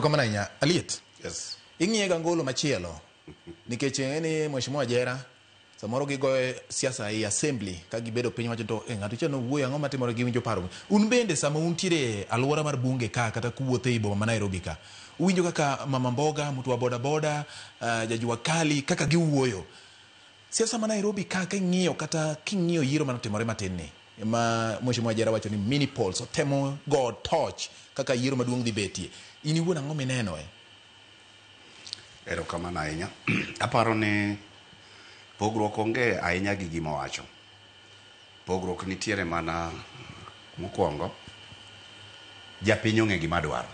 Erokamano ahinya. Aliet. Yes. Ing'iye gangolo machielo. Nikech ni Mheshimiwa Jera samoro gigoyo siasa e assembly ka gibedo piny wacho to ng'ato chano wuoyo ang'o matimore gi winjo paro. Un bende sama untiere alwora mar bunge ka kata kuwuothe e boma ma Nairobi ka. Uwinjo kaka Mama Mboga, mtu wa boda boda, Jajua Kali kaka giwuoyo. Siasa ma Nairobi ka ing'iyo kata king'iyo yiero manotimore matin ni. Ma Mheshimiwa Jera wacho ni mini polls temo go torch kaka yiero maduong' dhi betie. In iwuon ang'o mineno e? Erokamano ahinya. Aparo ni pogruok onge ahinya gi gima wacho. Pogruok nitiere mana mokwongo. Japiny ong'e gima dwaro.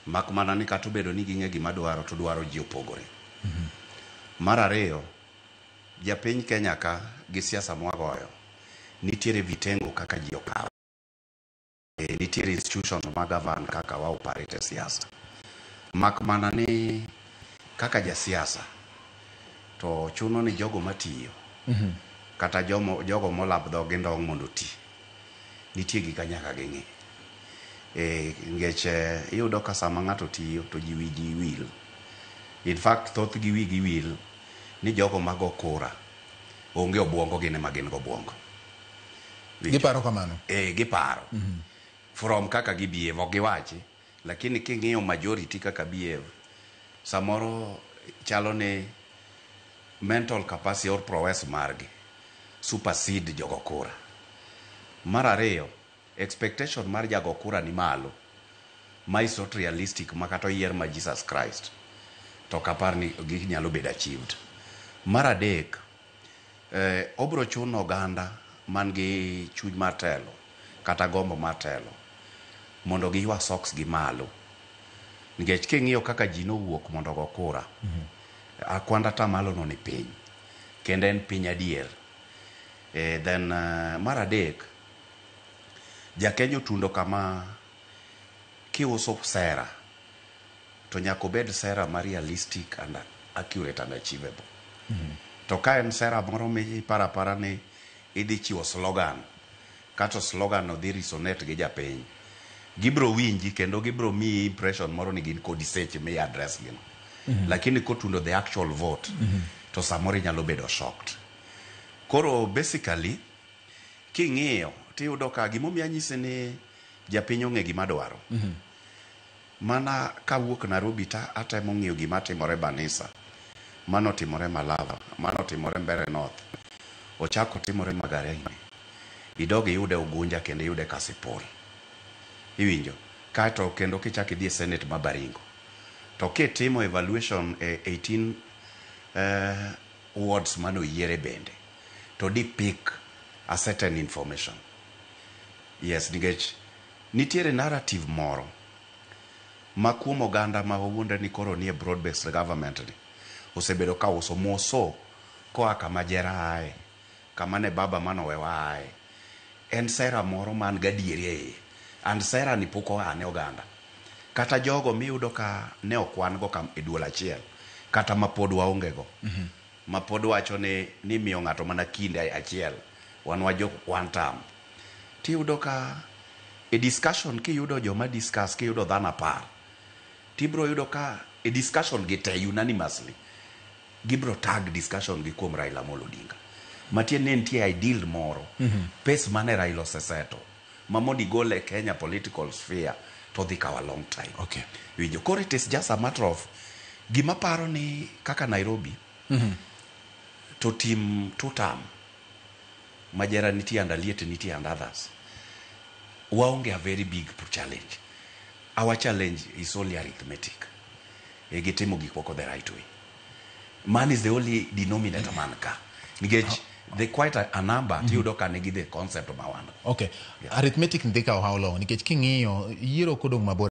Mak mana ni kata obedo ni ging'e gima dwaro to dwaro ji opogore. Mar ariyo, japiny Kenya ka gi siasa mwagoyo nitiere vitengo kaka ji okawo. Nitiere institutions mag govern kaka wa operate siasa. Mak mana ni kaka ja siasa to chuno ni jogo matiyo kata jogo molab dhogi ndong' mondo ti nitie gik nyaka ging'e. Ngech iyudo ka sama ng'ato tiyo to ji wigi wil. In fact thoth gi wigi wil ni jogo mago kura onge obwongo gine ma gin go obwongo. Giparo kamano. Giparo. From kaka gibievo giwachi. Lakini king'iyo majority kaka behave samoro chalo ne mental capacity or prowess margi supersede jogo kura. Mar ariyo, expectation mar jago kura ni malo ma is not realistic makato yier ma Jesus Christ to kapar ni gik nyalo bedo achieved. Mar adek, obro chuno oganda man gi chuny mar telo kata gombo mar telo mondo giywa socks gi malo. Nikech king'iyo kaka ji nowuok mondo go kura. Akwanda ta malo no ni piny. Kendo en piny adier. Then mar adek, jakenyo tundo kama kiuso sera to nyako bed sera ma realistic and accurate and achievable. To ka en sera moro mi para ni idhi chiwo slogan kato slogan no dhi resonate gi japiny. Gibro winji kendo gibro mi impression moro ni gin kodi seche me address gino. Lakini kotundo the actual vote to samori nyalo bedo shocked. Koro basically king'iyo tiyudo ka gimomiyo anyise ni japiny ong'e gima dwaro. Mana kawuok Nairobi ta atemo ng'iyo gima timore Banisa, mano timore Malava, mano timore Mbeere North, ochako timore Magarini, idogi yude Ugunja kendo yude Kasipul. Iwinjo kato kendo kichaki dhie Senate ma Baringo to kitimo evaluation 18 wards mano yiere bende to di pick a certain information. Yes, nikech nitiere narrative moro ma kuom oganda ma wuonde ni koro nie broad based government ni osebedo ka uso moso koa kama Jera ae kama ne baba manowewa ae en sera moro man gadiere and sera ni poko ane oganda kata jogo miyudo ka ne okwan go kam eduol achiel kata mapod waonge go mapod wacho ni miyo ng'ato mana kinde achiel wan wajo one term tiyudo ka e discussion kiyudo joma discuss kiyudo dhana par tibro yudo ka e discussion gite unanimously gibro tag discussion gi kuom Raila Amolo Odinga matien ne nitie ideal moro pes mane Raila oseseto mamodi gole Kenya political sphere to dhik a long time. Okay. Winjo, koro it is just a matter of gima paro ni kaka Nairobi to team two term Majera nitie and Aliet nitie and others waonge a very big challenge. Our challenge is only arithmetic. Gitimo gik moko the right way. Man is the only denominator man ka. Nikech they quite a number tiyudo ka nigi the concept of mawano. Okay. Yeah. Arithmetic ndika how long? Nikech king'iyo yiero kodong' mabor